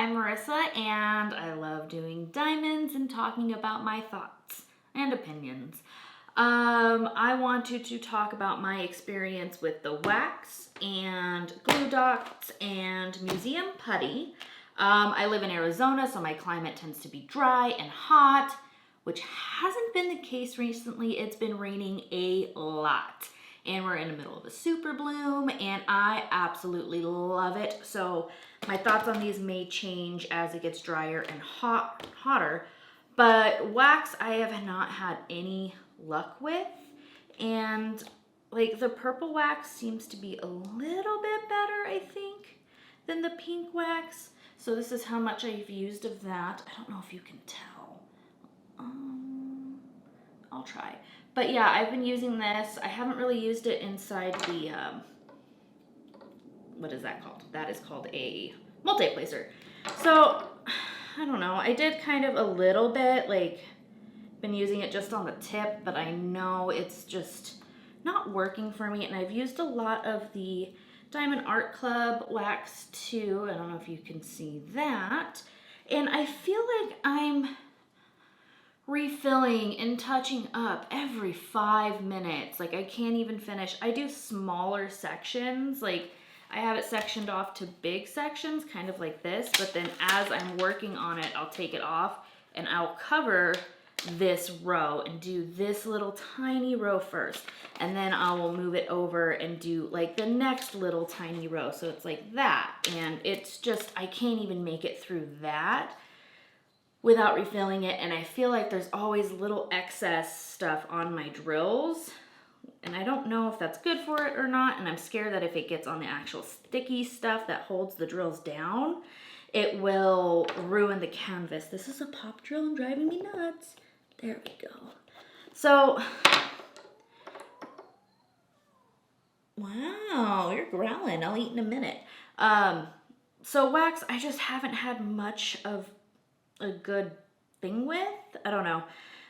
I'm Marissa and I love doing diamonds and talking about my thoughts and opinions. I wanted to talk about my experience with the wax and glue dots and museum putty. I live in Arizona, so my climate tends to be dry and hot, which hasn't been the case recently. It's been raining a lot. And we're in the middle of a super bloom and I absolutely love it. So my thoughts on these may change as it gets drier and hotter, but wax I have not had any luck with. And like the purple wax seems to be a little bit better, I think, than the pink wax. So this is how much I've used of that. I don't know if you can tell. I'll try. But yeah, I've been using this. I haven't really used it inside the, what is that called? That is called a multi-placer. So, I don't know. I did kind of a little bit, like, been using it just on the tip, but I know it's just not working for me. And I've used a lot of the Diamond Art Club wax too. I don't know if you can see that. And I feel like I'm refilling and touching up every 5 minutes. Like I can't even finish. I do smaller sections. Like I have it sectioned off to big sections, kind of like this. But then as I'm working on it, I'll take it off and I'll cover this row and do this little tiny row first. And then I will move it over and do like the next little tiny row. So it's like that. And it's just, I can't even make it through that without refilling it, and I feel like there's always little excess stuff on my drills, and I don't know if that's good for it or not, and I'm scared that if it gets on the actual sticky stuff that holds the drills down, it will ruin the canvas. This is a pop drill and driving me nuts. There we go. So, wow, you're growling. I'll eat in a minute. So wax, I just haven't had much of a good thing with. I don't know.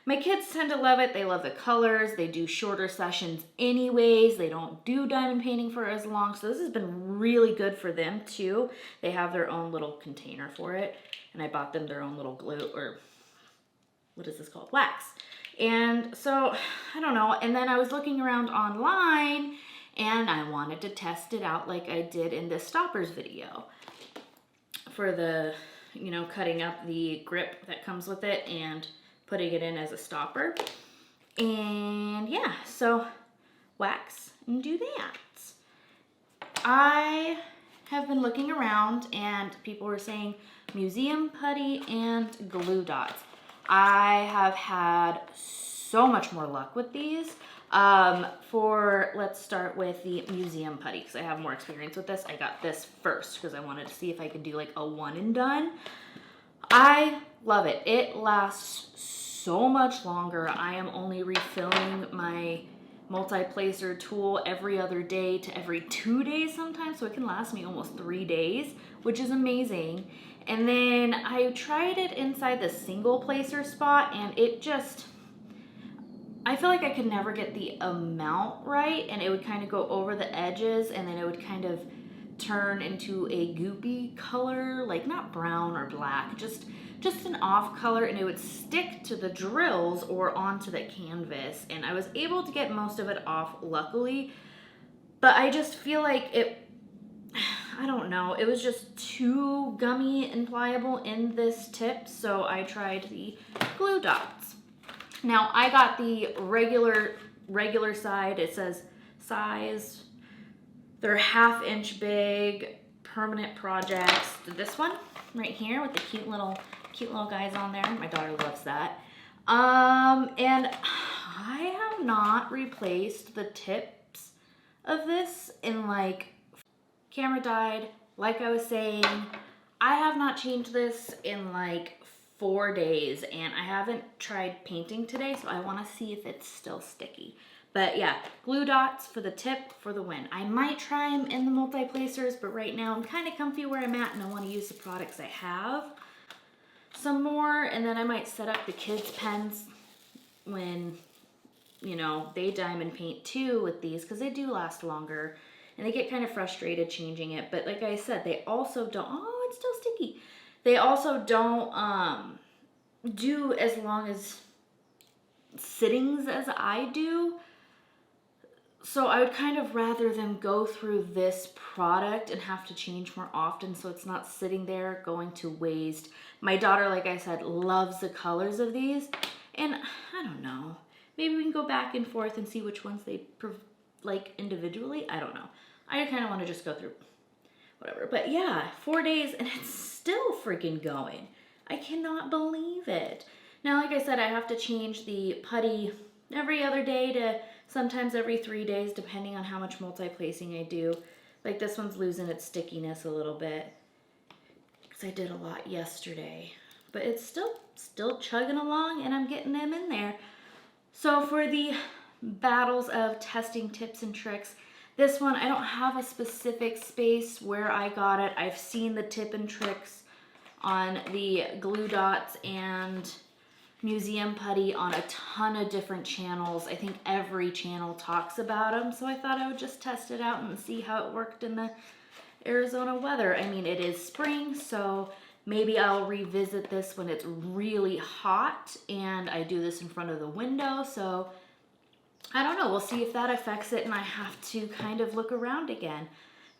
My kids tend to love it. They love the colors. They do shorter sessions anyways. They don't do diamond painting for as long. So this has been really good for them too. They have their own little container for it. And I bought them their own little glue, or what is this called? Wax. And so, I don't know. And then I was looking around online and I wanted to test it out like I did in this stoppers video for the, you know, cutting up the grip that comes with it and putting it in as a stopper. And yeah, so wax and do that. I have been looking around and people were saying museum putty and glue dots. I have had so much more luck with these. Let's start with the museum putty because I have more experience with this. I got this first because I wanted to see if I could do like a one and done. I love it. It lasts so much longer. I am only refilling my multi-placer tool every other day to every 2 days sometimes, so it can last me almost 3 days, which is amazing. And then I tried it inside the single placer spot and it just, I feel like I could never get the amount right, and it would kind of go over the edges and then it would kind of turn into a goopy color, like not brown or black, just an off color, and it would stick to the drills or onto the canvas. And I was able to get most of it off, luckily, but I just feel like it, I don't know, it was just too gummy and pliable in this tip, so I tried the glue dots. Now I got the regular side. It says size. They're 1/2 inch big permanent projects. This one right here with the cute little guys on there. My daughter loves that. And I have not replaced the tips of this in like, camera died, like I was saying. I have not changed this in like 4 days, and I haven't tried painting today, so I want to see if it's still sticky. But yeah, glue dots for the tip for the win. I might try them in the multi-placers, but right now I'm kind of comfy where I'm at and I want to use the products I have some more. And then I might set up the kids' pens when, you know, they diamond paint too with these, because they do last longer and they get kind of frustrated changing it. But like I said, they also don't, oh, it's still sticky. They also don't do as long as sittings as I do. So I would kind of rather them go through this product and have to change more often so it's not sitting there going to waste. My daughter, like I said, loves the colors of these. And I don't know. Maybe we can go back and forth and see which ones they like individually. I don't know. I kind of want to just go through whatever. But yeah, 4 days and it's still freaking going. I cannot believe it. Now, like I said, I have to change the putty every other day to sometimes every 3 days, depending on how much multi-placing I do. Like this one's losing its stickiness a little bit because I did a lot yesterday. But it's still chugging along and I'm getting them in there. So for the battles of testing tips and tricks, this one, I don't have a specific space where I got it. I've seen the tip and tricks on the glue dots and museum putty on a ton of different channels. I think every channel talks about them, so I thought I would just test it out and see how it worked in the Arizona weather. I mean, it is spring, so maybe I'll revisit this when it's really hot and I do this in front of the window. So I don't know, we'll see if that affects it and I have to kind of look around again.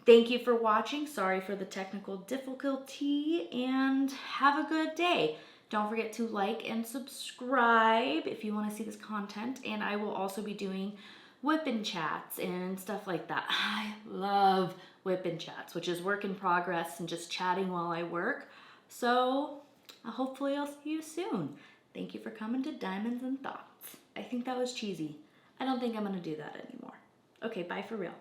Thank you for watching. Sorry for the technical difficulty and have a good day. Don't forget to like and subscribe if you want to see this content. And I will also be doing whip-in chats and stuff like that. I love whip-in chats, which is work in progress and just chatting while I work. So hopefully I'll see you soon. Thank you for coming to Diamonds and Thoughts. I think that was cheesy. I don't think I'm going to do that anymore. Okay, bye for real.